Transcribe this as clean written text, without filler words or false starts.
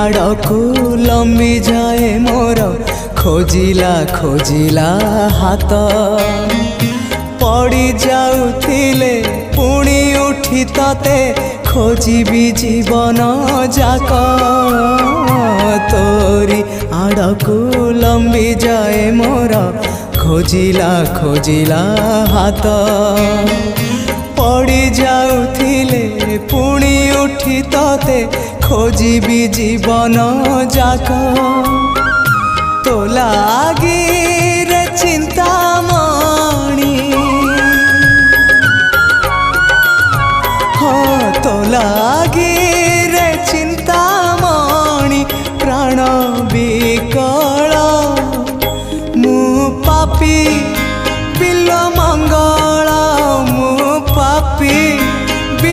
आड़कू लंबी जाए मोर खोजिला खोजिला हाथ पड़ी जाउथिले पुणी उठी तते खोजिबी जीवन जाक तोरी आड़कू लंबी जाए मोर खोजिला खोजिला हाथ पड़ी जाउथिले पुणी उठी तते खोजिबी जीवन जाक तो लागी रे चिंतामणि हाँ तो लागी